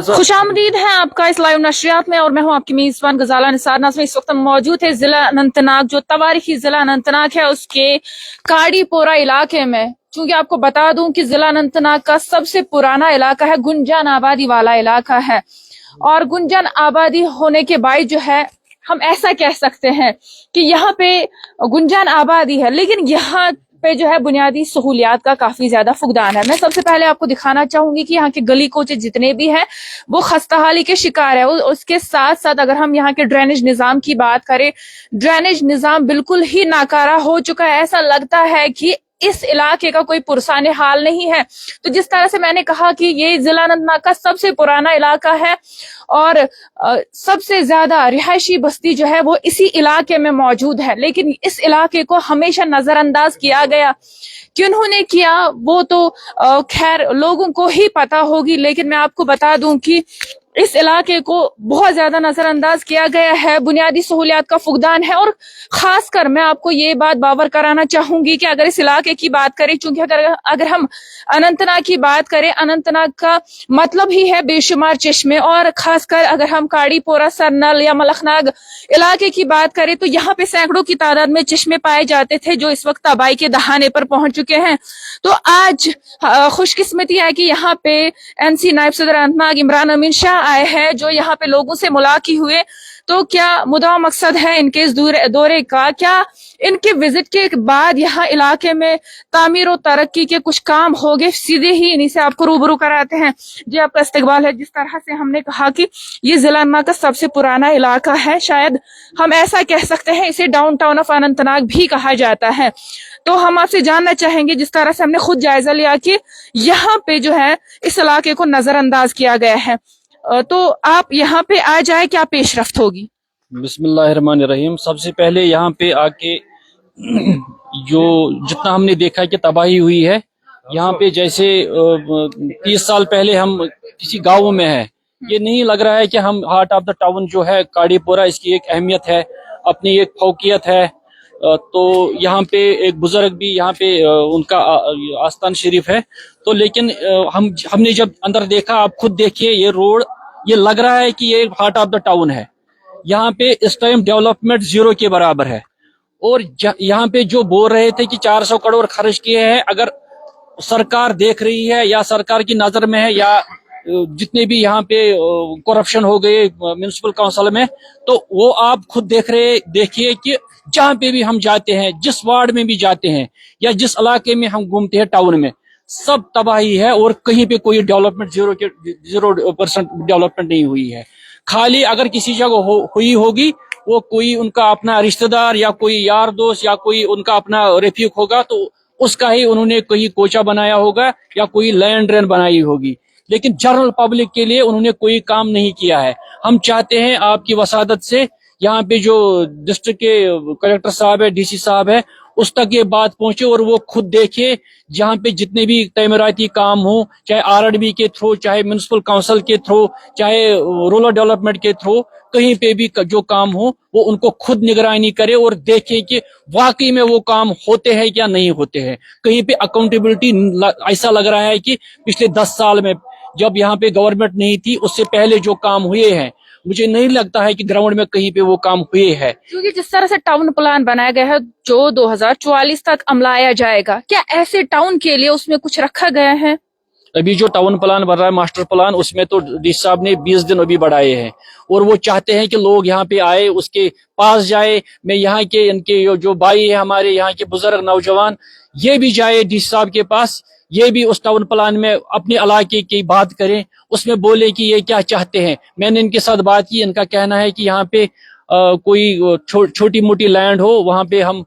खुशामदीद है आपका इस लाइव नशरियात में, और मैं हूं आपकी मेजबान गजाला निसार नाज़ में। इस वक्त हम मौजूद है जिला अनंतनाग, जो तवारीखी जिला अनंतनाग है, उसके काड़ीपोरा इलाके में। चूंकि आपको बता दूं कि जिला अनंतनाग का सबसे पुराना इलाका है, गुंजान आबादी वाला इलाका है, और गुंजान आबादी होने के बाद जो है हम ऐसा कह सकते हैं कि यहाँ पे गुंजान आबादी है, लेकिन यहाँ पे जो है बुनियादी सहूलियात का काफी ज्यादा फुकदान है। मैं सबसे पहले आपको दिखाना चाहूंगी कि यहाँ के गली कोचे जितने भी हैं वो खस्ताहाली के शिकार है। उसके साथ साथ अगर हम यहाँ के ड्रेनेज निजाम की बात करें, ड्रेनेज निजाम बिल्कुल ही नाकारा हो चुका है। ऐसा लगता है कि इस इलाके का कोई पुरसाने हाल नहीं है। तो जिस तरह से मैंने कहा कि ये जिला अनंतनाग का सबसे पुराना इलाका है, और सबसे ज्यादा रिहायशी बस्ती जो है वो इसी इलाके में मौजूद है, लेकिन इस इलाके को हमेशा नजरअंदाज किया गया। किन्होंने किया वो तो खैर लोगों को ही पता होगी, लेकिन मैं आपको बता दूं कि इस इलाके को बहुत ज्यादा नजरअंदाज किया गया है। बुनियादी सहूलियात का फुकदान है, और खासकर मैं आपको ये बात बावर कराना चाहूंगी कि अगर इस इलाके की बात करें, चूंकि अगर हम अनंतनाग की बात करें, अनंतनाग का मतलब ही है बेशुमार चश्मे, और खासकर अगर हम काड़ीपोरा, सरनल या मलखनाग इलाके की बात करें तो यहाँ पे सैकड़ों की तादाद में चश्मे पाए जाते थे, जो इस वक्त तबाही के दहाने पर पहुंच चुके हैं। तो आज खुशकिस्मती है कि यहाँ पे NC नायब सदर अनंतनाग इमरान अमीन शाह आए हैं, जो यहाँ पे लोगों से मुलाकात हुए। तो क्या मुद्दा मकसद है इनके इस दौरे का, क्या इनके विजिट के बाद यहाँ इलाके में तामीर और तरक्की के कुछ काम हो गए? सीधे ही इन्हीं से आपको रूबरू कराते हैं। जी, आपका इस्तकबाल है। जिस तरह से हमने कहा कि ये जिला अनंतनाग का सबसे पुराना इलाका है, शायद हम ऐसा कह सकते हैं, इसे डाउन टाउन ऑफ अनंतनाग भी कहा जाता है। तो हम आपसे जानना चाहेंगे, जिस तरह से हमने खुद जायजा लिया कि यहाँ पे जो है इस इलाके को नजरअंदाज किया गया है, तो आप यहाँ पे आ जाए, क्या पेशरफ्त होगी? बिस्मिल्लाहिर्रहमानिर्रहीम। सबसे पहले यहाँ पे आके जो जितना हमने देखा कि तबाही हुई है यहाँ पे, जैसे 30 साल पहले हम किसी गाँव में है, ये नहीं लग रहा है कि हम हार्ट ऑफ द टाउन जो है काड़ीपोरा, इसकी एक अहमियत है, अपनी एक फौकियत है। तो यहाँ पे एक बुजुर्ग भी यहाँ पे उनका आस्थान शरीफ है। तो लेकिन हमने जब अंदर देखा, आप खुद देखिए ये रोड, ये लग रहा है कि ये हार्ट ऑफ द टाउन है। यहाँ पे इस टाइम डेवलपमेंट जीरो के बराबर है, और यहाँ पे जो बोल रहे थे कि 400 करोड़ खर्च किए हैं, अगर सरकार देख रही है या सरकार की नजर में है, या जितने भी यहाँ पे करप्शन हो गए म्युनिसिपल काउंसिल में, तो वो आप खुद देखिए कि जहाँ पे भी हम जाते हैं, जिस वार्ड में भी जाते हैं या जिस इलाके में हम घूमते हैं टाउन में, सब तबाही है, और कहीं पे कोई डेवलपमेंट 0% डेवलपमेंट नहीं हुई है। खाली अगर किसी जगह हुई होगी, वो कोई उनका अपना रिश्तेदार या कोई यार दोस्त या कोई उनका अपना रफीक होगा, तो उसका ही उन्होंने कहीं कोचा बनाया होगा या कोई लैंड ड्रेन बनाई होगी, लेकिन जनरल पब्लिक के लिए उन्होंने कोई काम नहीं किया है। हम चाहते हैं आपकी वसादत से यहाँ पे जो डिस्ट्रिक्ट के कलेक्टर साहब है, DC साहब है, उस तक ये बात पहुंचे और वो खुद देखे जहाँ पे जितने भी तैमीराती काम हो, चाहे RDB के थ्रू, चाहे म्युनिसिपल काउंसिल के थ्रू, चाहे रूरल डेवलपमेंट के थ्रू, कहीं पे भी जो काम हो वो उनको खुद निगरानी करे और देखे कि वाकई में वो काम होते हैं क्या नहीं होते हैं। कहीं पे अकाउंटेबिलिटी, ऐसा लग रहा है कि पिछले 10 साल में जब यहाँ पे गवर्नमेंट नहीं थी, उससे पहले जो काम हुए हैं, मुझे नहीं लगता है कि ग्राउंड में कहीं पे वो काम हुए हैं। क्योंकि जिस तरह से टाउन प्लान बनाया गया है जो 2044 तक अमलाया जाएगा, क्या ऐसे टाउन के लिए उसमें कुछ रखा गया है? अभी जो टाउन प्लान बन रहा है, मास्टर प्लान, उसमें तो DC साहब ने 20 दिन अभी बढ़ाए हैं, और वो चाहते हैं कि लोग यहाँ पे आए, उसके पास जाए। मैं यहाँ के इनके जो भाई है हमारे यहाँ के बुजुर्ग नौजवान, ये भी जाए DC साहब के पास, ये भी उस टाउन प्लान में अपने इलाके की बात करें, उसमें बोले कि ये क्या चाहते हैं। मैंने इनके साथ बात की, इनका कहना है कि यहाँ पे कोई छोटी मोटी लैंड हो, वहां पे हम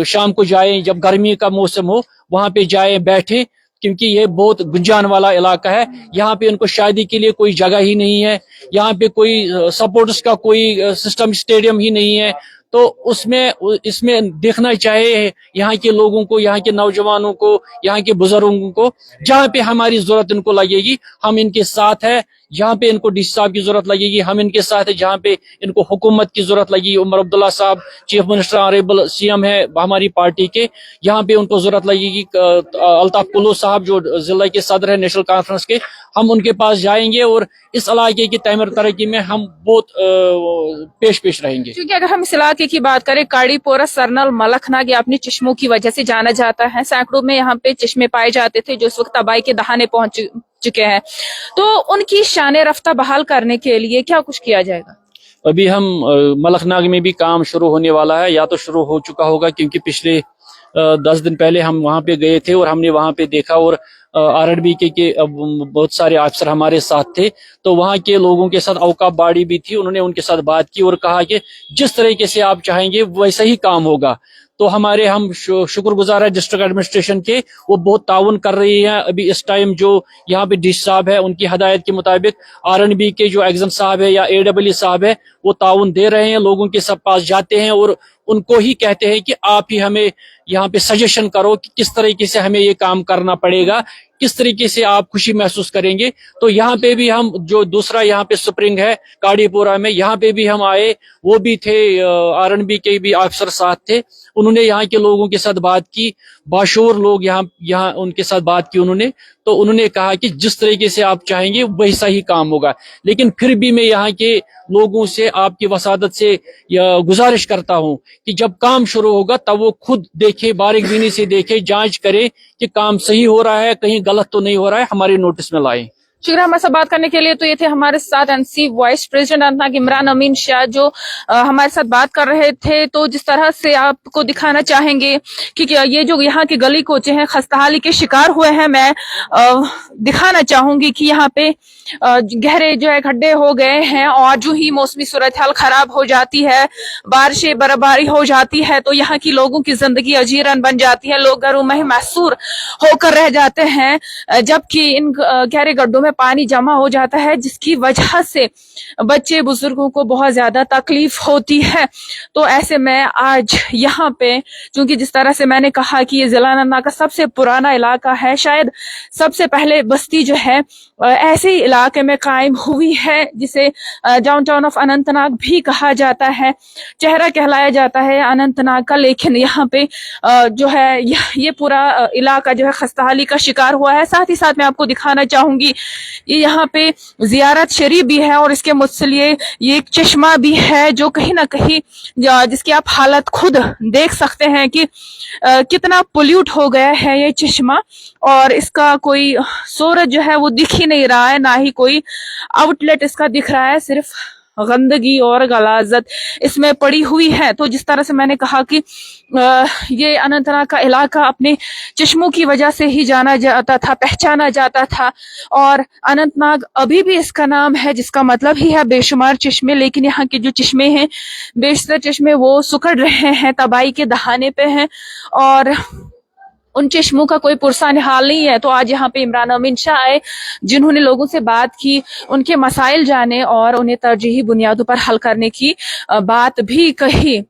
शाम को जाएं, जब गर्मी का मौसम हो, वहां पे जाएं, बैठे, क्योंकि ये बहुत गुंजान वाला इलाका है। यहाँ पे उनको शादी के लिए कोई जगह ही नहीं है, यहाँ पे कोई सपोर्ट्स का कोई सिस्टम, स्टेडियम ही नहीं है। तो इसमें देखना चाहिए यहाँ के लोगों को, यहाँ के नौजवानों को, यहाँ के बुजुर्गों को, जहाँ पे हमारी जरूरत इनको लगेगी हम इनके साथ है। जहाँ पे इनको डीसी साहब की जरूरत लगेगी हम इनके साथ है, जहाँ पे इनको हुकूमत की जरूरत लगेगी उमर अब्दुल्ला साहब चीफ मिनिस्टर ऑनरेबल सीएम है हमारी पार्टी के, यहाँ पे उनको जरूरत लगेगी अल्ताफ कुल्लू साहब जो जिला के सदर है नेशनल कॉन्फ्रेंस के, हम उनके पास जाएंगे और इस इलाके की तमीर तरक्की में हम बहुत पेश रहेंगे। क्योंकि अगर हम इस इलाके की बात करें, काड़ीपोरा, सरनल, मलखनाग ये अपनी चश्मों की वजह से जाना जाता है। सैकड़ों में यहाँ पे चश्मे पाए जाते थे जो इस वक्त तबाही के दहाने पहुंच चुके हैं। तो उनकी शान रफ्ता बहाल करने के लिए क्या कुछ किया जाएगा? अभी हम मलखनाग में भी काम शुरू होने वाला है, या तो शुरू हो चुका होगा क्योंकि पिछले 10 दिन पहले हम वहाँ पे गए थे और हमने वहाँ पे देखा और आरएनबी के बहुत सारे अफसर हमारे साथ थे, तो वहाँ के लोगों के साथ औकाफ बाड़ी भी थी, उन्होंने उनके साथ बात की और कहा कि जिस तरीके से आप चाहेंगे वैसा ही काम होगा। तो हम शुक्रगुजार है डिस्ट्रिक्ट एडमिनिस्ट्रेशन के, वो बहुत ताउन कर रही है। अभी इस टाइम जो यहाँ पे डीसी साहब है उनकी हदायत के मुताबिक आरएनबी के जो एग्जाम साहब है या एडब्ल्यू साहब है वो ताउन दे रहे हैं, लोगों के सब पास जाते हैं और उनको ही कहते हैं कि आप ही हमें यहाँ पे सजेशन करो कि किस तरीके से हमें ये काम करना पड़ेगा, किस तरीके से आप खुशी महसूस करेंगे। तो यहाँ पे भी हम जो दूसरा यहाँ पे स्प्रिंग है काड़ीपोरा में, यहाँ पे भी हम आए, वो भी थे आरएनबी के भी अफसर साथ थे, उन्होंने यहाँ के लोगों के साथ बात की, बाशूर लोग यहाँ उनके साथ बात की उन्होंने, तो उन्होंने कहा कि जिस तरीके से आप चाहेंगे वैसा ही काम होगा। लेकिन फिर भी मैं यहाँ के लोगों से आपकी वसादत से गुजारिश करता हूँ कि जब काम शुरू होगा तब वो खुद देखे, बारीकबीनी से देखे, जांच करे कि काम सही हो रहा है, कहीं गलत तो नहीं हो रहा है, हमारे नोटिस में लाए। शुक्रिया हमारे साथ बात करने के लिए। तो ये थे हमारे साथ NC vice president Anantnag Imran Amin Shah जो हमारे साथ बात कर रहे थे। तो जिस तरह से आपको दिखाना चाहेंगे कि ये जो यहाँ के गली कोचे हैं खस्ताहाली के शिकार हुए हैं, मैं दिखाना चाहूंगी कि यहाँ पे गहरे जो है गड्ढे हो गए हैं और जो ही मौसमी सूरत हाल खराब हो जाती है, बारिशें बर्फबारी हो जाती है, तो यहाँ की लोगों की जिंदगी अजीरन बन जाती है, लोग घरों में महसूर होकर रह जाते हैं, जबकि इन गहरे गड्ढों में पानी जमा हो जाता है जिसकी वजह से बच्चे बुजुर्गों को बहुत ज्यादा तकलीफ होती है। तो ऐसे में आज यहाँ पे, क्योंकि जिस तरह से मैंने कहा कि ये जिला अनंतनाग का सबसे पुराना इलाका है, शायद सबसे पहले बस्ती जो है ऐसे ही इलाके में कायम हुई है जिसे डाउनटाउन ऑफ अनंतनाग भी कहा जाता है, चेहरा कहलाया जाता है अनंतनाग का। लेकिन यहाँ पे जो है ये पूरा इलाका जो है खस्ताहाली का शिकार हुआ है। साथ ही साथ मैं आपको दिखाना चाहूंगी ये यहाँ पे जियारत शरीफ भी है और इसके मुस्लिए ये एक चश्मा भी है जो कहीं ना कहीं जिसकी आप हालत खुद देख सकते हैं कि कितना पोल्यूट हो गया है ये चश्मा, और इसका कोई सूरज जो है वो दिख ही नहीं रहा है, ना ही कोई आउटलेट इसका दिख रहा है, सिर्फ गंदगी और गलाजत इसमें पड़ी हुई है। तो जिस तरह से मैंने कहा कि ये अनंतनाग का इलाका अपने चश्मों की वजह से ही जाना जाता था, पहचाना जाता था, और अनंतनाग अभी भी इसका नाम है जिसका मतलब ही है बेशुमार चश्मे। लेकिन यहाँ के जो चश्मे हैं, बेशतर चश्मे वो सुखड़ रहे हैं, तबाही के दहाने पे हैं और उन चश्मों का कोई पुरसान हाल नहीं है। तो आज यहाँ पे इमरान अमीन शाह आए जिन्होंने लोगों से बात की, उनके मसाइल जाने और उन्हें तरजीही बुनियादों पर हल करने की बात भी कही।